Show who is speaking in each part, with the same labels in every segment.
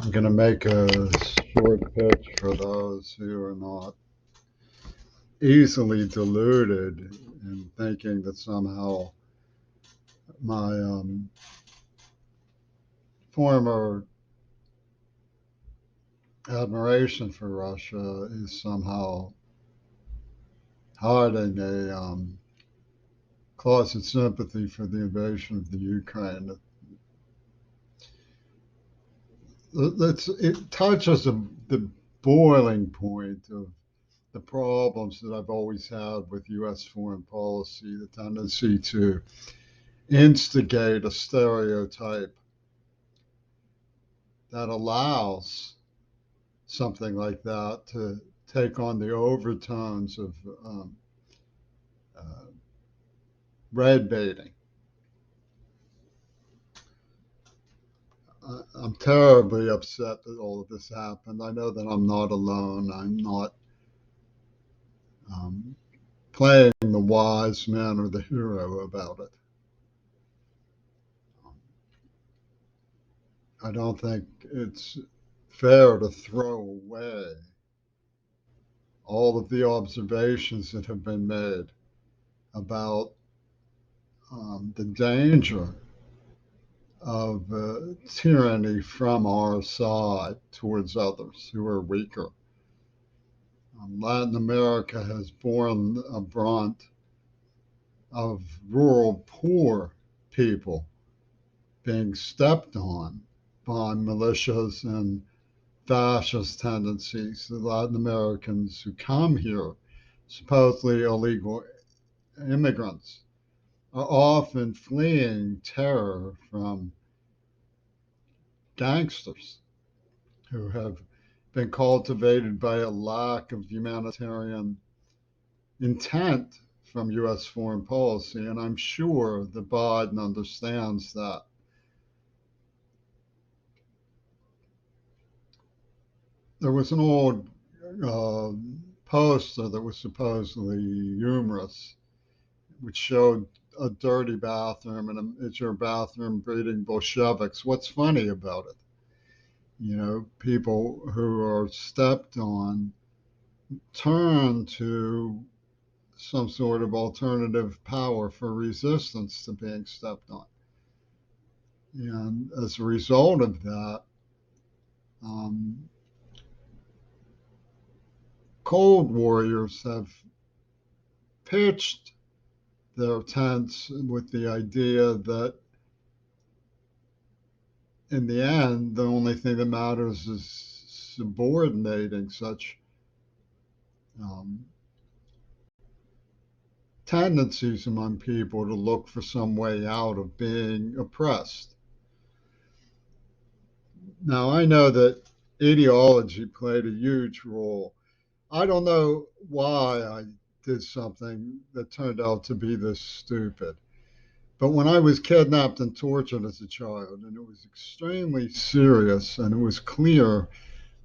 Speaker 1: I'm going to make a short pitch for those who are not easily deluded in thinking that somehow my former admiration for Russia is somehow hiding a closet sympathy for the invasion of the Ukraine. It touches the boiling point of the problems that I've always had with U.S. foreign policy, the tendency to instigate a stereotype that allows something like that to take on the overtones of uh, red baiting. I'm terribly upset that all of this happened. I know that I'm not alone. I'm not um, playing the wise man or the hero about it. I don't think it's fair to throw away all of the observations that have been made about the danger of tyranny from our side towards others who are weaker. Latin America has borne a brunt of rural poor people being stepped on by militias and fascist tendencies. The Latin Americans who come here, supposedly illegal immigrants, are often fleeing terror from gangsters who have been cultivated by a lack of humanitarian intent from U.S. foreign policy. And I'm sure that Biden understands that. There was an old uh, poster that was supposedly humorous, which showed a dirty bathroom and it's your bathroom breeding Bolsheviks. What's funny about it? You know, people who are stepped on turn to some sort of alternative power for resistance to being stepped on. And as a result of that, um, Cold Warriors have pitched their tents with the idea that in the end, the only thing that matters is subordinating such um, tendencies among people to look for some way out of being oppressed. Now, I know that ideology played a huge role. I don't know why I did something that turned out to be this stupid. But when I was kidnapped and tortured as a child, and it was extremely serious, and it was clear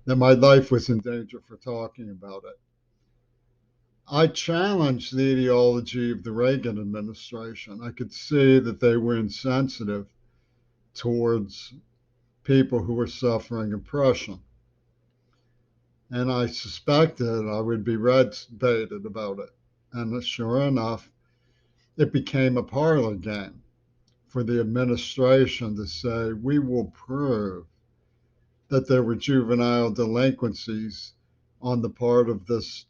Speaker 1: that my life was in danger for talking about it, I challenged the ideology of the Reagan administration. I could see that they were insensitive towards people who were suffering oppression. And I suspected I would be red baited about it. And sure enough, it became a parlor game for the administration to say, we will prove that there were juvenile delinquencies on the part of this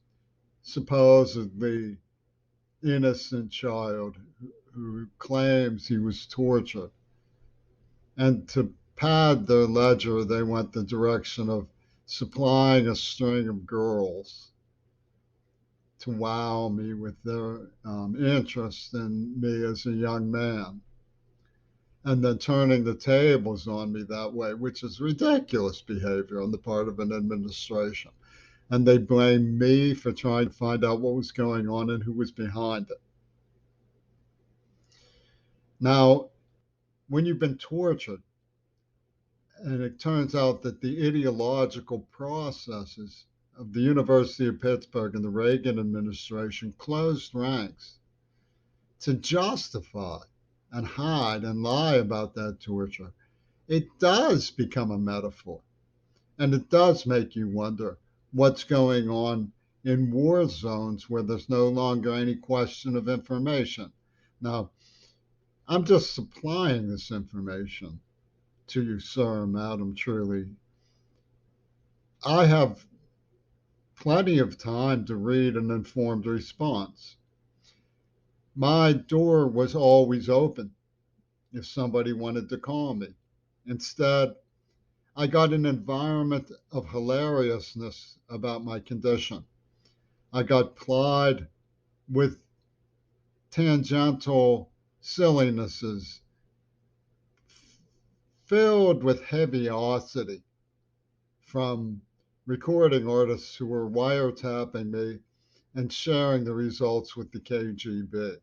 Speaker 1: supposedly innocent child who claims he was tortured. And to pad their ledger, they went the direction of supplying a string of girls to wow me with their interest in me as a young man. And then turning the tables on me that way, which is ridiculous behavior on the part of an administration. And they blame me for trying to find out what was going on and who was behind it. Now, when you've been tortured, and it turns out that the ideological processes of the University of Pittsburgh and the Reagan administration closed ranks to justify and hide and lie about that torture, it does become a metaphor. And it does make you wonder what's going on in war zones where there's no longer any question of information. Now, I'm just supplying this information to you, sir, madam, truly. I have plenty of time to read an informed response. My door was always open if somebody wanted to call me. Instead, I got an environment of hilariousness about my condition. I got plied with tangential sillinesses filled with heaviosity from recording artists who were wiretapping me and sharing the results with the KGB.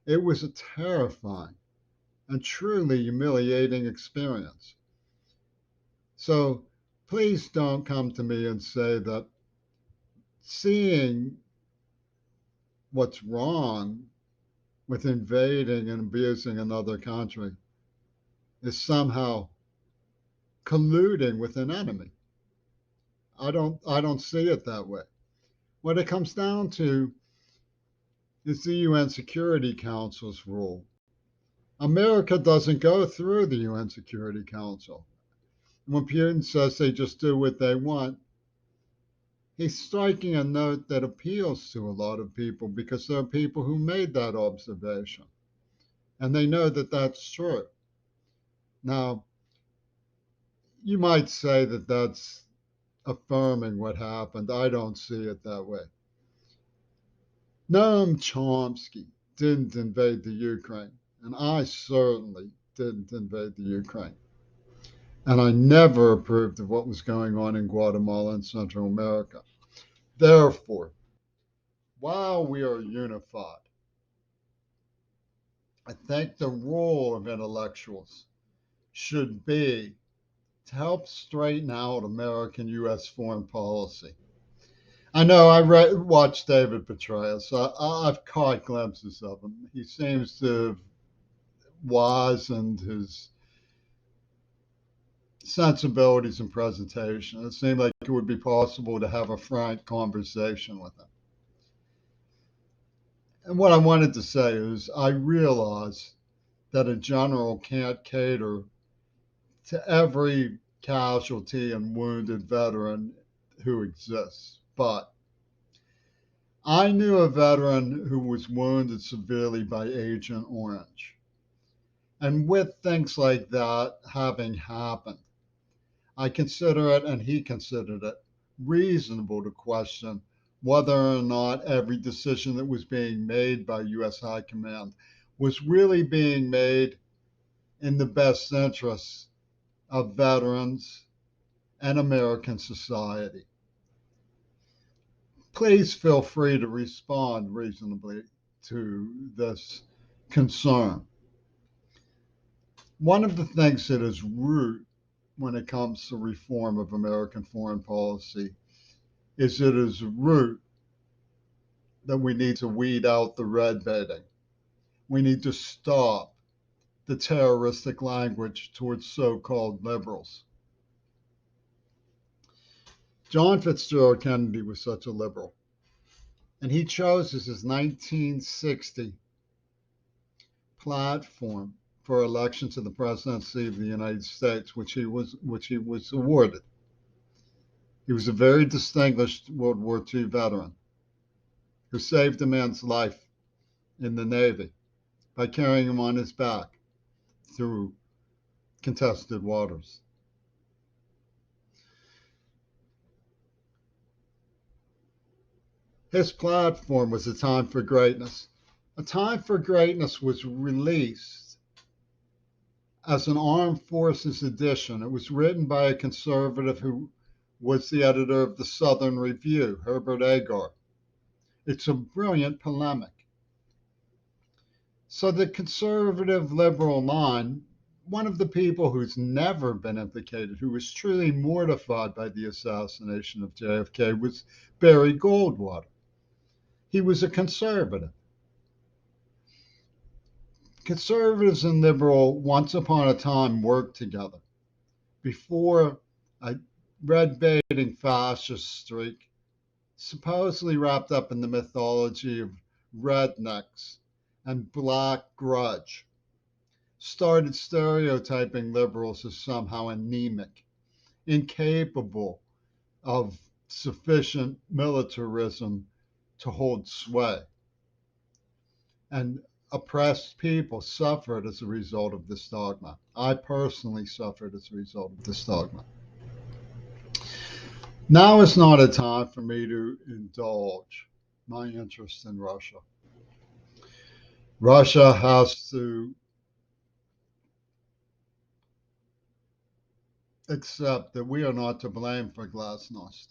Speaker 1: It was a terrifying and truly humiliating experience. So please don't come to me and say that seeing what's wrong with invading and abusing another country is somehow colluding with an enemy. I don't see it that way. What it comes down to is the UN Security Council's rule. America doesn't go through the UN Security Council. When Putin says they just do what they want, he's striking a note that appeals to a lot of people because there are people who made that observation and they know that that's true. Now, you might say that that's affirming what happened. I don't see it that way. Noam Chomsky didn't invade the Ukraine, and I certainly didn't invade the Ukraine. And I never approved of what was going on in Guatemala and Central America. Therefore, while we are unified, I think the role of intellectuals should be to help straighten out American U.S. foreign policy. I know watched David Petraeus. I've caught glimpses of him. He seems to have wizened his sensibilities and presentation. It seemed like it would be possible to have a frank conversation with him. And what I wanted to say is, I realize that a general can't cater to every casualty and wounded veteran who exists. But I knew a veteran who was wounded severely by Agent Orange. And with things like that having happened, I consider it, and he considered it, reasonable to question whether or not every decision that was being made by U.S. High Command was really being made in the best interests of veterans and American society. Please feel free to respond reasonably to this concern. One of the things that is root when it comes to reform of American foreign policy is it is root that we need to weed out the red baiting. We need to stop the terroristic language towards so-called liberals. John Fitzgerald Kennedy was such a liberal, and he chose as his 1960 platform for election to the presidency of the United States, which he was awarded. He was a very distinguished World War II veteran who saved a man's life in the Navy by carrying him on his back through contested waters. His platform was A Time for Greatness. A Time for Greatness was released as an armed forces edition. It was written by a conservative who was the editor of the Southern Review, Herbert Agar. It's a brilliant polemic. So the conservative liberal line, one of the people who's never been implicated, who was truly mortified by the assassination of JFK, was Barry Goldwater. He was a conservative. Conservatives and liberal once upon a time worked together before red baiting fascist streak, supposedly wrapped up in the mythology of rednecks and black grudge, started stereotyping liberals as somehow anemic, incapable of sufficient militarism to hold sway. And oppressed people suffered as a result of this dogma. I personally suffered as a result of this dogma. Now is not a time for me to indulge my interest in Russia. Russia has to accept that we are not to blame for glasnost,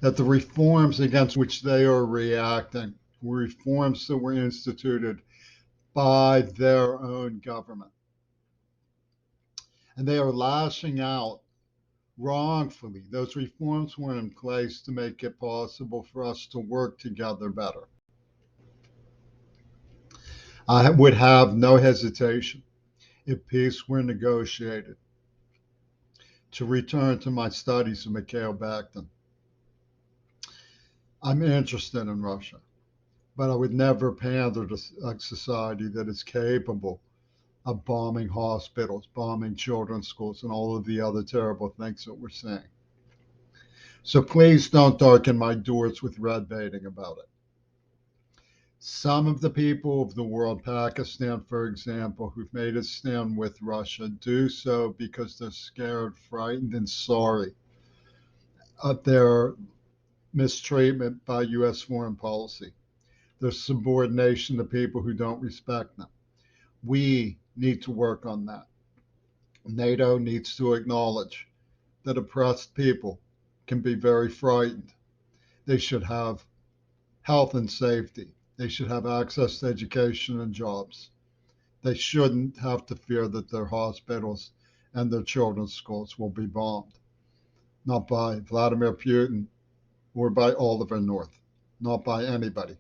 Speaker 1: that the reforms against which they are reacting were reforms that were instituted by their own government. And they are lashing out wrongfully. Those reforms were in place to make it possible for us to work together better. I would have no hesitation if peace were negotiated to return to my studies of Mikhail Bakhtin. I'm interested in Russia, but I would never pander to a society that is capable of bombing hospitals, bombing children's schools, and all of the other terrible things that we're seeing. So please don't darken my doors with red baiting about it. Some of the people of the world, Pakistan, for example, who've made a stand with Russia, do so because they're scared, frightened, and sorry of their mistreatment by U.S. foreign policy, their subordination to people who don't respect them. We need to work on that. NATO needs to acknowledge that oppressed people can be very frightened. They should have health and safety. They should have access to education and jobs. They shouldn't have to fear that their hospitals and their children's schools will be bombed. Not by Vladimir Putin or by Oliver North. Not by anybody.